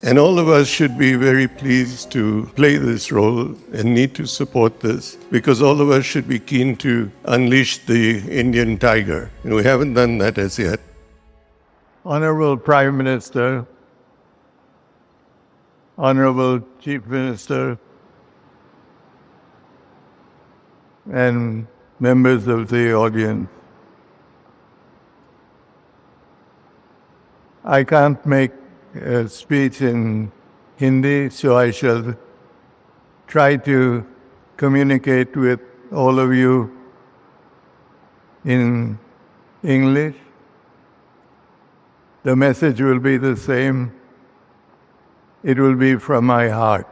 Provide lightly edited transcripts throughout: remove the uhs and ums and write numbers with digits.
And all of us should be very pleased to play this role and need to support this, because all of us should be keen to unleash the Indian tiger. And we haven't done that as yet. Honorable Prime Minister, Honorable Chief Minister, and members of the audience, I can't make a speech in Hindi, so I shall try to communicate with all of you in English. The message will be the same. It will be from my heart.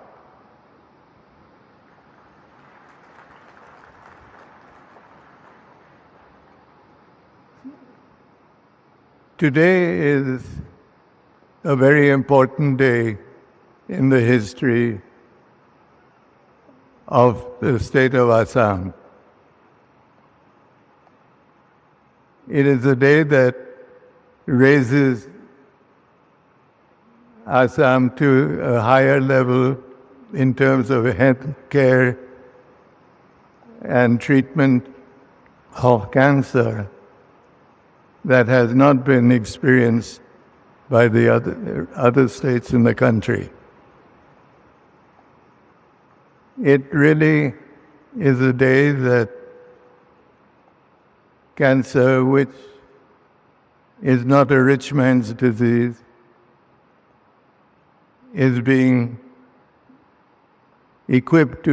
Today is a very important day in the history of the state of Assam. It is a day that raises Assam to a higher level in terms of health care and treatment of cancer that has not been experienced by the other states in the country. It really is a day that cancer, which is not a rich man's disease, is being equipped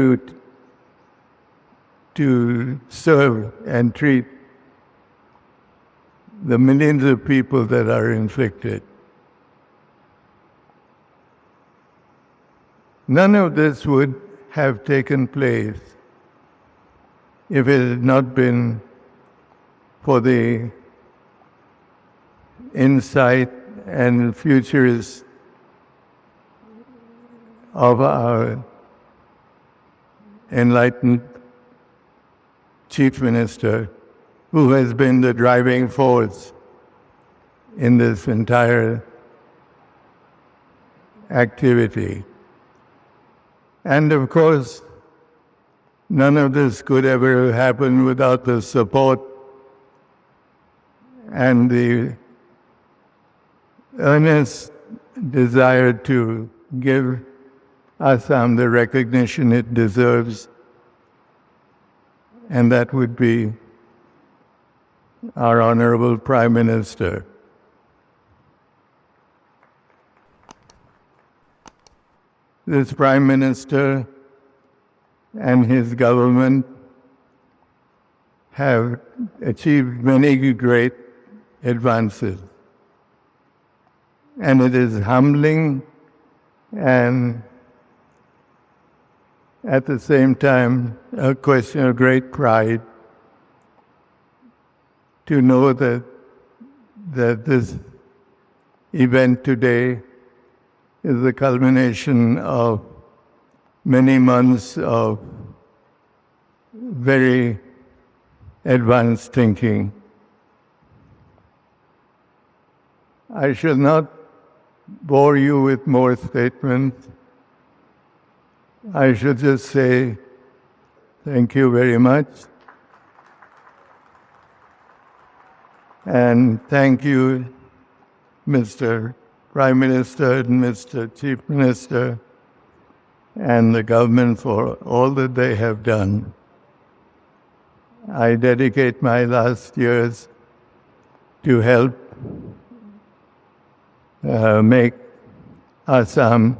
to serve and treat the millions of people that are inflicted. None of this would have taken place if it had not been for the insight and futurists of our enlightened Chief Minister, who has been the driving force in this entire activity. And of course, none of this could ever happen without the support and the earnest desire to give Assam the recognition it deserves, and that would be our Honorable Prime Minister. This Prime Minister and his government have achieved many great advances. And it is humbling and at the same time a question of great pride to know that this event today is the culmination of many months of very advanced thinking. I shall not bore you with more statements. I should just say thank you very much. And thank you, Mr. Prime Minister and Mr. Chief Minister and the government for all that they have done. I dedicate my last years to help make Assam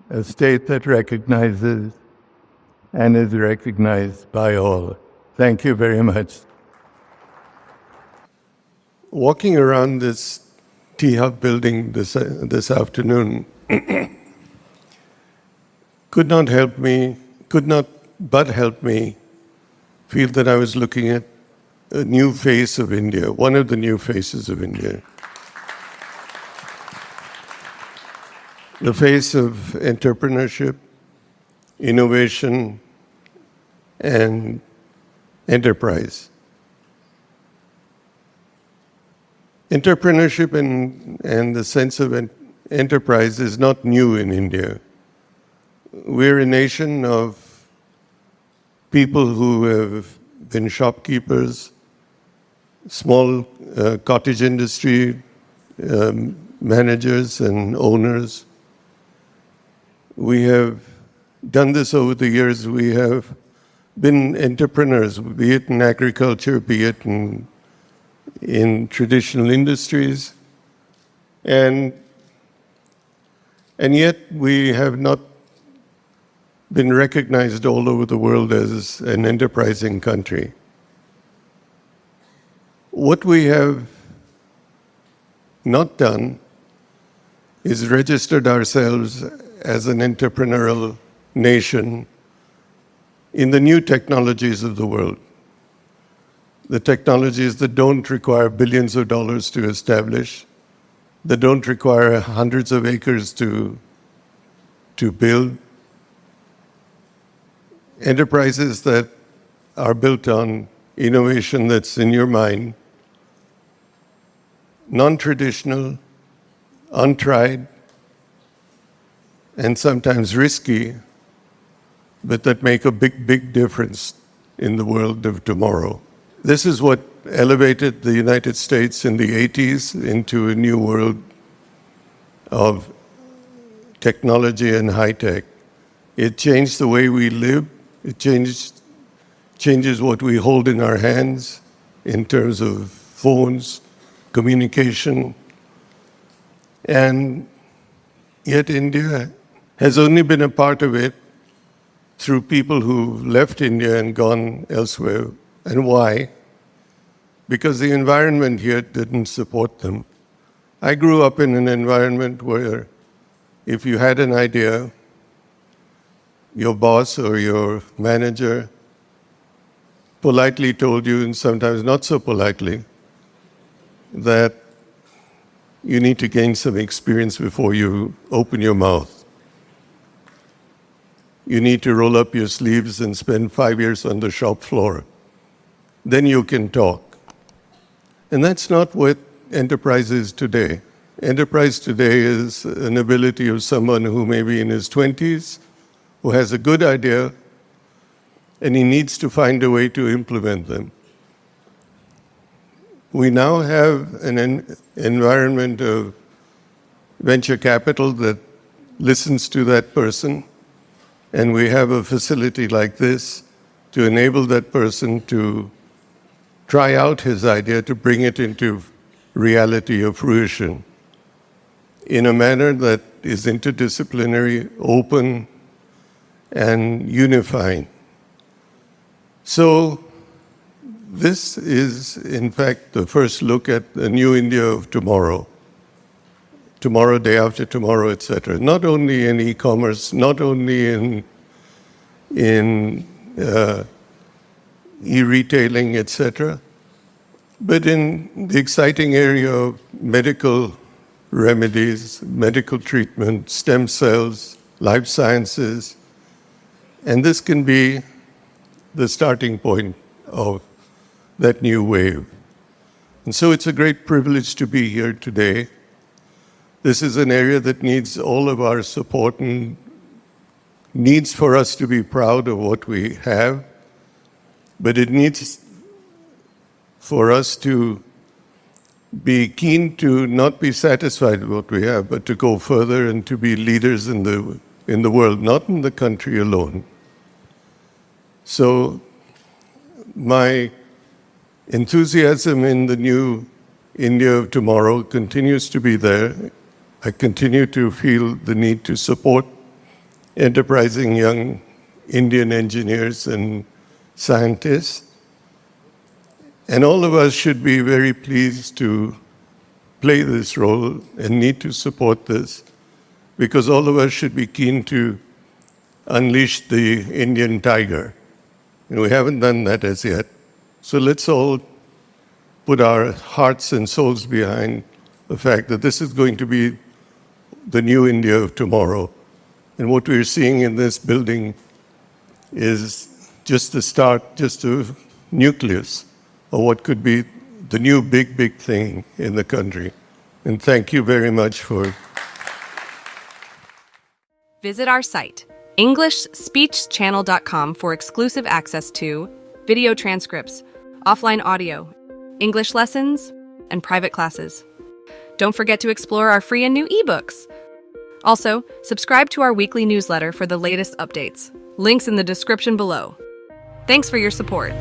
a state that recognizes and is recognized by all. Thank you very much. Walking around this Tea Hub building this afternoon could not but help me feel that I was looking at a new face of India, one of the new faces of India. The face of entrepreneurship, innovation, and enterprise. Entrepreneurship and the sense of enterprise is not new in India. We're a nation of people who have been shopkeepers, small cottage industry managers and owners. We have done this over the years. We have been entrepreneurs, be it in agriculture, be it in traditional industries. And yet we have not been recognized all over the world as an enterprising country. What we have not done is registered ourselves as an entrepreneurial nation in the new technologies of the world. The technologies that don't require billions of dollars to establish, that don't require hundreds of acres to build. Enterprises that are built on innovation that's in your mind, non-traditional, untried, and sometimes risky, but that make a big, big difference in the world of tomorrow. This is what elevated the United States in the 80s into a new world of technology and high tech. It changed the way we live. It changes what we hold in our hands in terms of phones, communication. And yet India has only been a part of it through people who left India and gone elsewhere. And why? Because the environment here didn't support them. I grew up in an environment where if you had an idea, your boss or your manager politely told you, and sometimes not so politely, that you need to gain some experience before you open your mouth. You need to roll up your sleeves and spend 5 years on the shop floor. Then you can talk. And that's not what enterprise is today. Enterprise today is an ability of someone who may be in his 20s, who has a good idea, and he needs to find a way to implement them. We now have an environment of venture capital that listens to that person, and we have a facility like this to enable that person to try out his idea, to bring it into reality or fruition in a manner that is interdisciplinary, open, and unifying. So this is, in fact, the first look at the new India of tomorrow. Tomorrow, day after tomorrow, etc. Not only in e-commerce, not only in e-retailing, etc., but in the exciting area of medical remedies, medical treatment, stem cells, life sciences, and this can be the starting point of that new wave. And so it's a great privilege to be here today. This is an area that needs all of our support and needs for us to be proud of what we have, but it needs for us to be keen to not be satisfied with what we have, but to go further and to be leaders in the world, not in the country alone. So my enthusiasm in the new India of tomorrow continues to be there. I continue to feel the need to support enterprising young Indian engineers and scientists. And all of us should be very pleased to play this role and need to support this, because all of us should be keen to unleash the Indian tiger. And we haven't done that as yet. So let's all put our hearts and souls behind the fact that this is going to be the new India of tomorrow. And what we're seeing in this building is just the start, just a nucleus of what could be the new big, big thing in the country. And thank you very much for Visit our site, EnglishSpeechChannel.com, for exclusive access to video transcripts, offline audio, English lessons, and private classes. Don't forget to explore our free and new ebooks. Also, subscribe to our weekly newsletter for the latest updates. Links in the description below. Thanks for your support.